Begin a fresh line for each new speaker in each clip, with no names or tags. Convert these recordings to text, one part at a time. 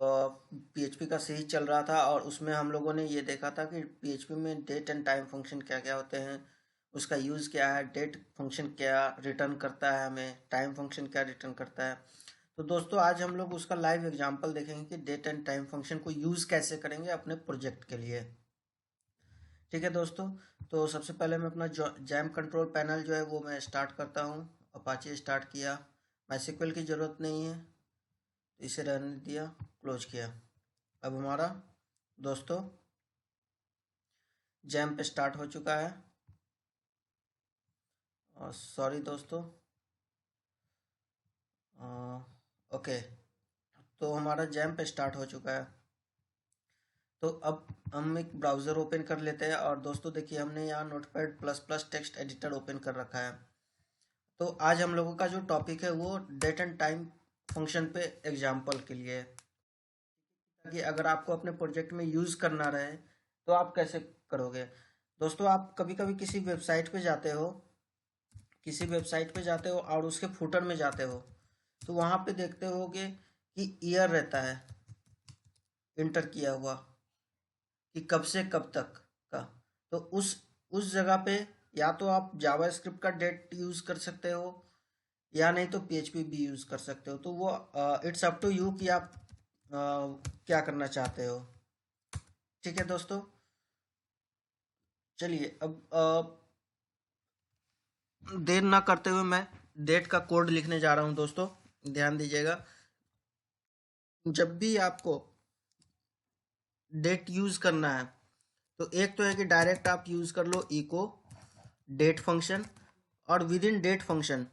PHP का सही चल रहा था और उसमें हम लोगों ने ये देखा था कि पीएचपी में डेट एंड टाइम फंक्शन क्या क्या होते हैं, उसका यूज़ क्या है, डेट फंक्शन क्या रिटर्न करता है, हमें टाइम फंक्शन क्या रिटर्न करता है। तो दोस्तों आज हम लोग उसका लाइव एग्जांपल देखेंगे कि डेट एंड टाइम फंक्शन को यूज़ कैसे करेंगे अपने प्रोजेक्ट के लिए। ठीक है दोस्तों, तो सबसे पहले मैं अपना जैम कंट्रोल पैनल जो है वो मैं स्टार्ट करता हूँ। अपाचे स्टार्ट किया, माइस्क्ल की ज़रूरत नहीं है तो इसे रहने दिया, क्लोज किया। अब हमारा दोस्तों जैम पे स्टार्ट हो चुका है। और सॉरी दोस्तों, ओके, तो हमारा जैम पे स्टार्ट हो चुका है। तो अब हम एक ब्राउज़र ओपन कर लेते हैं और दोस्तों देखिए हमने यहाँ notepad plus plus text editor open कर रखा है। तो आज हम लोगों का जो टॉपिक है वो डेट एंड टाइम फंक्शन पे एग्जाम्पल के लिए है, ताकि अगर आपको अपने प्रोजेक्ट में यूज़ करना रहे तो आप कैसे करोगे। दोस्तों आप कभी कभी किसी वेबसाइट पे जाते हो और उसके फुटर में जाते हो तो वहाँ पे देखते होगे कि ईयर रहता है इंटर किया हुआ, कि कब से कब तक का। तो उस जगह पे या तो आप जावास्क्रिप्ट का डेट यूज़ कर सकते हो या नहीं तो पीएचपी भी यूज़ कर सकते हो। तो वो इट्स अप टू यू कि आप क्या करना चाहते हो। ठीक है दोस्तों, चलिए अब देर ना करते हुए मैं डेट का कोड लिखने जा रहा हूँ। दोस्तों ध्यान दीजिएगा, जब भी आपको डेट यूज़ करना है तो एक तो है कि डायरेक्ट आप यूज़ कर लो इको डेट फंक्शन, और विद इन डेट फंक्शन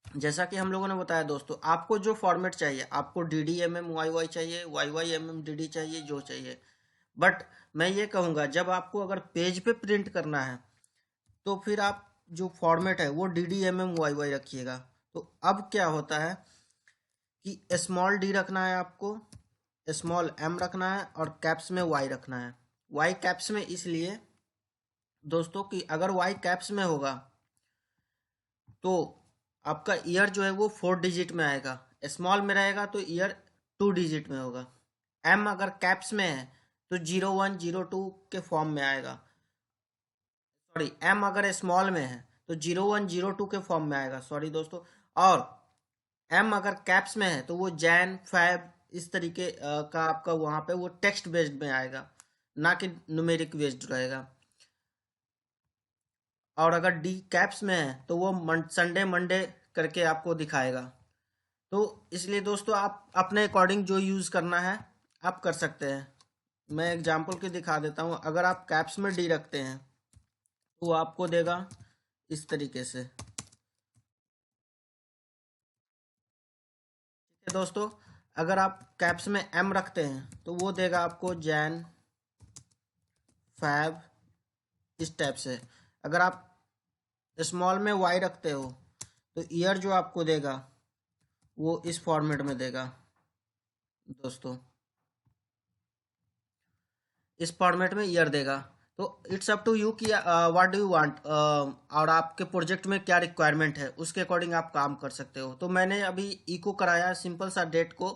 जैसा कि हम लोगों ने बताया दोस्तों, आपको जो फॉर्मेट चाहिए, आपको D D M M Y Y चाहिए, Y Y M M D D चाहिए, जो चाहिए। बट मैं ये कहूँगा जब आपको अगर पेज पे प्रिंट करना है तो फिर आप जो फॉर्मेट है वो D D M M Y Y रखिएगा। तो अब क्या होता है कि स्मॉल डी रखना है आपको, स्मॉल एम रखना है और कैप्स में वाई रखना है। वाई कैप्स में इसलिए दोस्तों कि अगर वाई कैप्स में होगा तो आपका ईयर जो है वो 4 डिजिट में आएगा, स्मॉल में रहेगा तो ईयर 2 डिजिट में होगा। एम अगर कैप्स में है तो 0102 के फॉर्म में आएगा। सॉरी, एम अगर स्मॉल में है तो 0102 के फॉर्म में आएगा, सॉरी दोस्तों। और एम अगर कैप्स में है तो वो जैन फैब इस तरीके का आपका वहाँ पे वो टेक्स्ट बेस्ड में आएगा, ना कि न्यूमेरिक बेस्ड रहेगा। और अगर डी कैप्स में है तो वो संडे मंडे करके आपको दिखाएगा। तो इसलिए दोस्तों आप अपने अकॉर्डिंग जो यूज़ करना है आप कर सकते हैं। मैं एग्जांपल के दिखा देता हूँ। अगर आप कैप्स में डी रखते हैं तो वो आपको देगा इस तरीके से। ठीक है दोस्तों, अगर आप कैप्स में एम रखते हैं तो वो देगा आपको जैन फैब इस टाइप से। अगर आप स्मॉल में वाई रखते हो तो ईयर जो आपको देगा वो इस फॉर्मेट में देगा दोस्तों, इस फॉर्मेट में ईयर देगा। तो इट्स अप टू यू कि व्हाट डू यू वांट, और आपके प्रोजेक्ट में क्या रिक्वायरमेंट है उसके अकॉर्डिंग आप काम कर सकते हो। तो मैंने अभी इको कराया सिंपल सा डेट को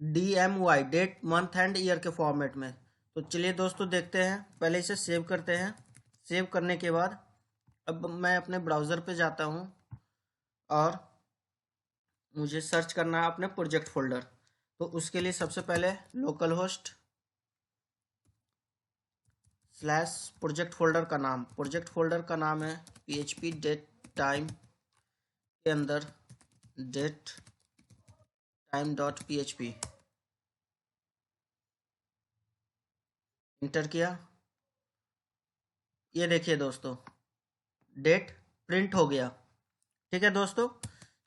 D M Y, date month and year के फॉर्मेट में। तो चलिए दोस्तों देखते हैं, पहले इसे सेव करते हैं। सेव करने के बाद अब मैं अपने ब्राउज़र पे जाता हूँ और मुझे सर्च करना है अपने प्रोजेक्ट फोल्डर। तो उसके लिए सबसे पहले local host slash project folder का नाम है php डेट टाइम के अंदर date time dot php। Enter किया, ये देखिए दोस्तों डेट प्रिंट हो गया। ठीक है दोस्तों,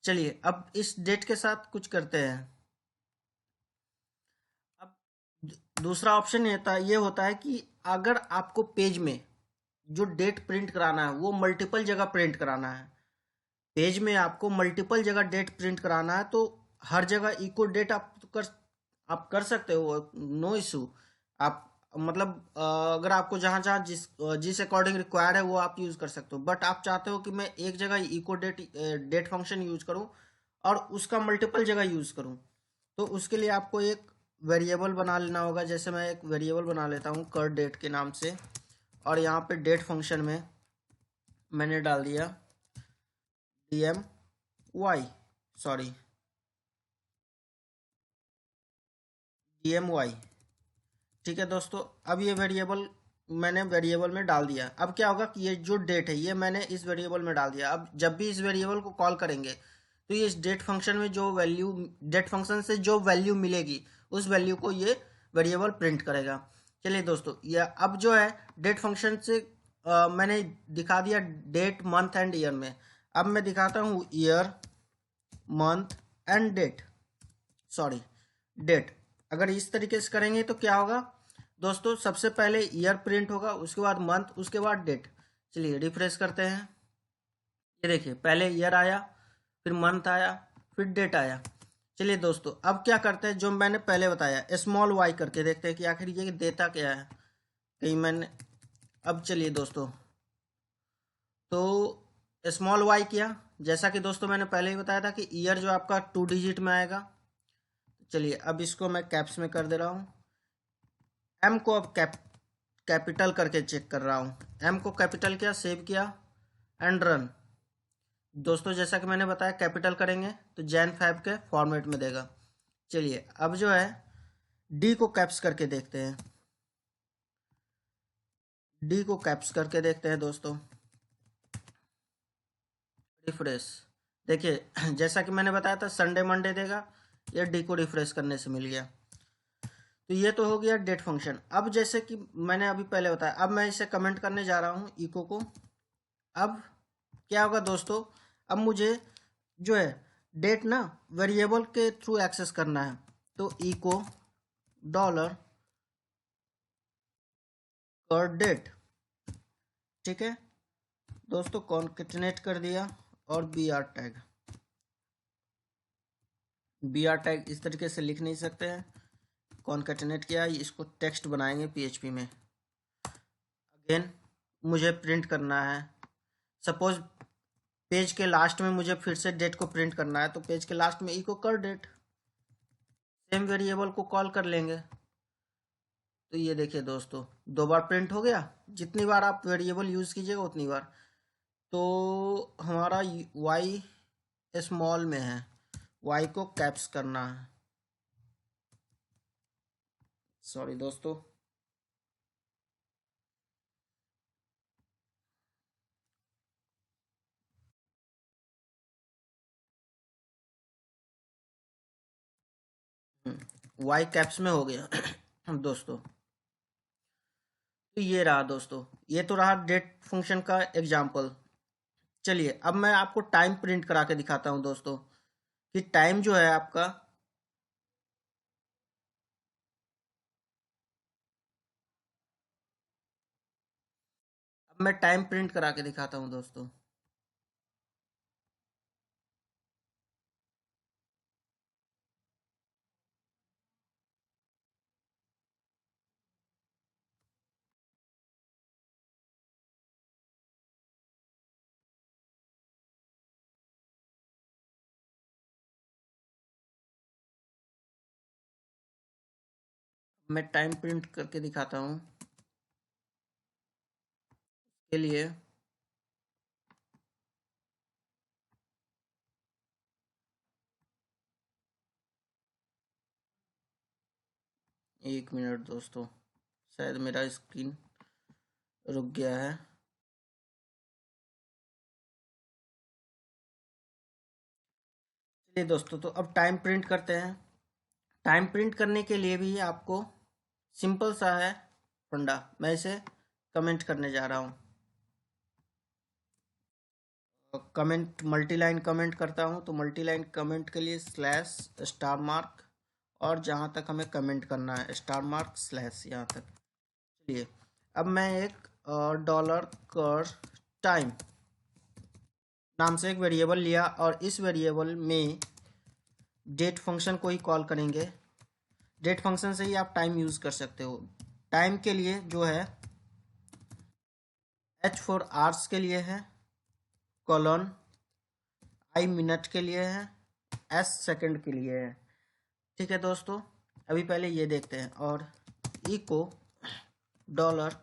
चलिए अब इस डेट के साथ कुछ करते हैं। अब दूसरा ऑप्शन ये होता है कि अगर आपको पेज में जो डेट प्रिंट कराना है वो मल्टीपल जगह प्रिंट कराना है, पेज में आपको मल्टीपल जगह डेट प्रिंट कराना है, तो हर जगह इको डेट आप कर सकते हो, नो इशू। आप मतलब अगर आपको जहाँ जहाँ जिस अकॉर्डिंग रिक्वायर्ड है वो आप यूज़ कर सकते हो। बट आप चाहते हो कि मैं एक जगह इको डेट फंक्शन यूज़ करूँ और उसका मल्टीपल जगह यूज़ करूँ, तो उसके लिए आपको एक वेरिएबल बना लेना होगा। जैसे मैं एक वेरिएबल बना लेता हूँ कर डेट के नाम से, और यहाँ पे डेट फंक्शन में मैंने डाल दिया DMY, सॉरी DMY। ठीक है दोस्तों, अब ये वेरिएबल मैंने वेरिएबल में डाल दिया। अब क्या होगा कि ये जो डेट है ये मैंने इस वेरिएबल में डाल दिया। अब जब भी इस वेरिएबल को कॉल करेंगे तो ये इस डेट फंक्शन में जो वैल्यू, डेट फंक्शन से जो वैल्यू मिलेगी उस वैल्यू को ये वेरिएबल प्रिंट करेगा। चलिए दोस्तों, ये अब जो है डेट फंक्शन से मैंने दिखा दिया डेट, मंथ एंड ईयर में। अब मैं दिखाता हूँ year, month and date, sorry date. अगर इस तरीके से करेंगे तो क्या होगा दोस्तों, सबसे पहले ईयर प्रिंट होगा, उसके बाद मंथ, उसके बाद डेट। चलिए रिफ्रेश करते हैं। ये देखिए, पहले ईयर आया, फिर मंथ आया, फिर डेट आया। चलिए दोस्तों, अब क्या करते हैं, जो मैंने पहले बताया स्मॉल वाई करके देखते हैं कि आखिर ये देता क्या है कहीं मैंने। अब चलिए दोस्तों, तो स्मॉल वाई किया, जैसा कि दोस्तों मैंने पहले ही बताया था कि ईयर जो आपका 2 डिजिट में आएगा। चलिए अब इसको मैं कैप्स में कर दे रहा हूँ। एम को अब कैपिटल करके चेक कर रहा हूँ। एम को कैपिटल किया, सेव किया एंड रन। दोस्तों जैसा कि मैंने बताया कैपिटल करेंगे तो जैन फैब के फॉर्मेट में देगा। चलिए अब जो है डी को कैप्स करके देखते हैं। डी को कैप्स करके देखते हैं दोस्तों। रिफ्रेश, देखिए जैसा कि मैंने बताया था संडे मंडे देगा, ये डी को रिफ्रेश करने से मिल गया। तो ये तो हो गया डेट फंक्शन। अब जैसे कि मैंने अभी पहले बताया, अब मैं इसे कमेंट करने जा रहा हूँ इको को। अब क्या होगा दोस्तों, अब मुझे जो है डेट ना वेरिएबल के थ्रू एक्सेस करना है, तो इको डॉलर कर डेट। ठीक है दोस्तों, कॉन्केटनेट कर दिया और बी आर टैग इस तरीके से लिख नहीं सकते हैं। कॉन्केटनेट किया, इसको टेक्स्ट बनाएंगे पीएचपी में। अगेन मुझे प्रिंट करना है, सपोज पेज के लास्ट में मुझे फिर से डेट को प्रिंट करना है, तो पेज के लास्ट में इको कर डेट, सेम वेरिएबल को कॉल कर लेंगे। तो ये देखिए दोस्तों, 2 बार प्रिंट हो गया। जितनी बार आप वेरिएबल यूज़ कीजिएगा उतनी बार। तो हमारा वाई स्मॉल में है, वाई को कैप्स करना है। सॉरी दोस्तों, वाई कैप्स में हो गया दोस्तों। तो ये रहा दोस्तों, ये तो रहा डेट फंक्शन का एग्जाम्पल। चलिए अब मैं आपको टाइम प्रिंट करा के दिखाता हूँ दोस्तों, कि टाइम जो है आपका, अब मैं टाइम प्रिंट करा के दिखाता हूँ दोस्तों। मैं टाइम प्रिंट करके दिखाता हूँ के लिए। एक मिनट दोस्तों, शायद मेरा स्क्रीन रुक गया है। चलिए दोस्तों, तो अब टाइम प्रिंट करते हैं। टाइम प्रिंट करने के लिए भी आपको सिंपल सा है फंडा, मैं इसे कमेंट करने जा रहा हूँ। कमेंट मल्टी लाइन कमेंट करता हूँ, तो मल्टी लाइन कमेंट के लिए स्लैश स्टार मार्क, और जहाँ तक हमें कमेंट करना है स्टार मार्क स्लैश, यहाँ तक। चलिए अब मैं एक डॉलर कर टाइम नाम से एक वेरिएबल लिया, और इस वेरिएबल में डेट फंक्शन को ही कॉल करेंगे। डेट फंक्शन से ही आप टाइम यूज़ कर सकते हो। टाइम के लिए जो है H फॉर आवर्स के लिए है, कॉलन I मिनट के लिए है, S सेकंड के लिए है। ठीक है दोस्तों, अभी पहले ये देखते हैं, और echo dollar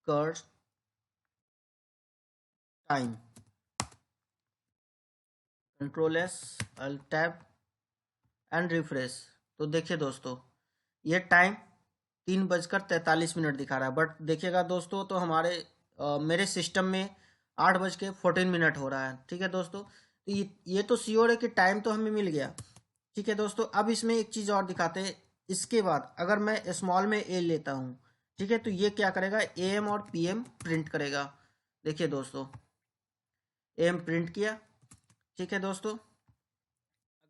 curve time, control S, alt tab and refresh. तो देखिए दोस्तों, ये टाइम 3:43 दिखा रहा है, बट देखिएगा दोस्तों तो हमारे मेरे सिस्टम में 8:14 हो रहा है। ठीक है दोस्तों, तो ये तो श्योर है कि टाइम तो हमें मिल गया। ठीक है दोस्तों, अब इसमें एक चीज़ और दिखाते हैं। इसके बाद अगर मैं स्मॉल में ए लेता हूँ, ठीक है, तो ये क्या करेगा, एम और पीएम प्रिंट करेगा। देखिए दोस्तों, एम प्रिंट किया। ठीक है दोस्तों,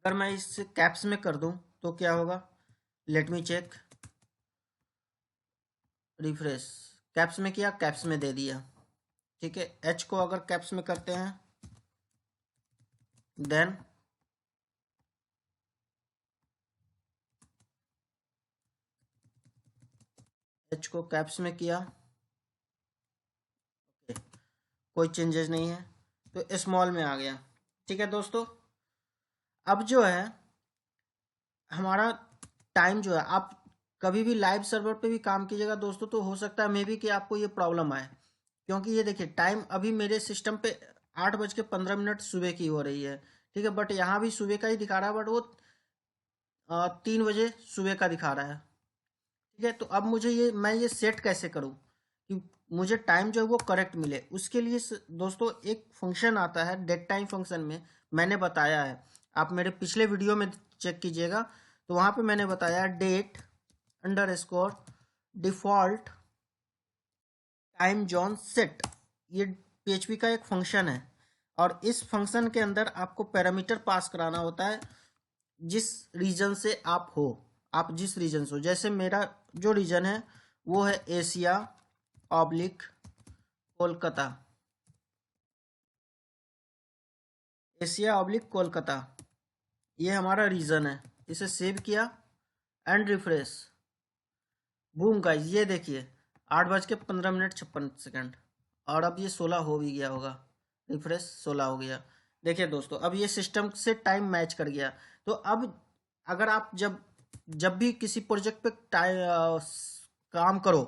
अगर मैं इस कैप्स में कर दूं तो क्या होगा, let me check, refresh, caps में किया, कैप्स में दे दिया। ठीक है, एच को अगर कैप्स में करते हैं, देन एच को कैप्स में किया, कोई चेंजेस नहीं है, तो स्मॉल में आ गया। ठीक है दोस्तों, अब जो है हमारा टाइम जो है, आप कभी भी लाइव सर्वर पे भी काम कीजिएगा दोस्तों, तो हो सकता है मे बी कि आपको ये प्रॉब्लम आए, क्योंकि ये देखिए टाइम अभी मेरे सिस्टम पे 8:15 सुबह की हो रही है। ठीक है, बट यहाँ भी सुबह का ही दिखा रहा है, बट वो 3 बजे सुबह का दिखा रहा है। ठीक है, तो अब मैं ये सेट कैसे करूँ कि मुझे टाइम जो है वो करेक्ट मिले। उसके लिए दोस्तों एक फंक्शन आता है डेट टाइम फंक्शन में, मैंने बताया है, आप मेरे पिछले वीडियो में चेक कीजिएगा, तो वहाँ पे मैंने बताया date underscore default time zone set. ये पीएचपी का एक फंक्शन है, और इस फंक्शन के अंदर आपको पैरामीटर पास कराना होता है जिस रीजन से आप हो, आप जिस रीजन से हो। जैसे मेरा जो रीजन है वो है Asia oblique Kolkata, Asia oblique Kolkata, ये हमारा रीजन है। इसे सेव किया एंड रिफ्रेश, बूम गाइस, ये देखिए 8:15 और अब ये 16 हो भी गया होगा, रिफ्रेश 16 हो गया। देखिए दोस्तों, अब ये सिस्टम से टाइम मैच कर गया। तो अब अगर आप जब जब भी किसी प्रोजेक्ट पे काम करो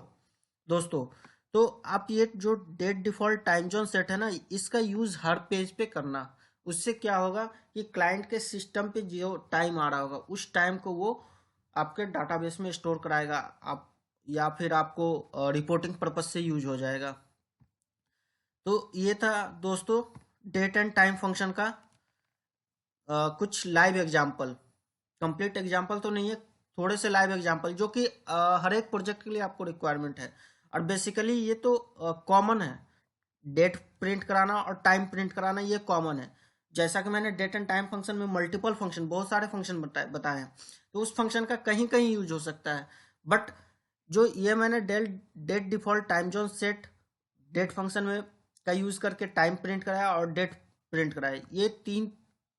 दोस्तों, तो आप ये जो date default time zone set है ना, इसका यूज हर पेज पे करना। उससे क्या होगा कि क्लाइंट के सिस्टम पे जो टाइम आ रहा होगा उस टाइम को वो आपके डाटाबेस में स्टोर कराएगा, आप या फिर आपको रिपोर्टिंग पर्पज से यूज हो जाएगा। तो ये था दोस्तों डेट एंड टाइम फंक्शन का कुछ लाइव एग्जांपल, कंप्लीट एग्जांपल तो नहीं है, थोड़े से लाइव एग्जांपल जो कि हर एक प्रोजेक्ट के लिए आपको रिक्वायरमेंट है। और बेसिकली ये तो कॉमन है, डेट प्रिंट कराना और टाइम प्रिंट कराना ये कॉमन है। जैसा कि मैंने डेट एंड टाइम फंक्शन में मल्टीपल फंक्शन, बहुत सारे फंक्शन बताए हैं, तो उस फंक्शन का कहीं कहीं यूज हो सकता है। बट जो ये मैंने date default time zone set date function में का यूज करके टाइम प्रिंट कराया और डेट प्रिंट कराया, ये तीन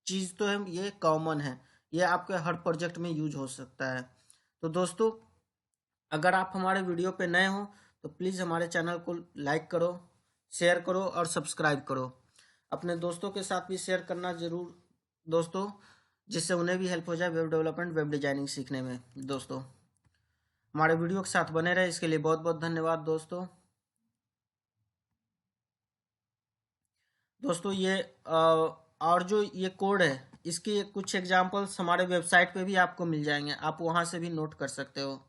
चीज तो है, ये कॉमन है, ये आपके हर प्रोजेक्ट में यूज हो सकता है। तो दोस्तों, अगर आप हमारे वीडियो पे नए हो तो प्लीज़ हमारे चैनल को लाइक करो, शेयर करो और सब्सक्राइब करो। अपने दोस्तों के साथ भी शेयर करना ज़रूर दोस्तों, जिससे उन्हें भी हेल्प हो जाए वेब डेवलपमेंट, वेब डिजाइनिंग सीखने में। दोस्तों, हमारे वीडियो के साथ बने रहे, इसके लिए बहुत बहुत धन्यवाद दोस्तों। दोस्तों ये और जो ये कोड है, इसके कुछ एग्जांपल्स हमारे वेबसाइट पे भी आपको मिल जाएंगे, आप वहाँ से भी नोट कर सकते हो।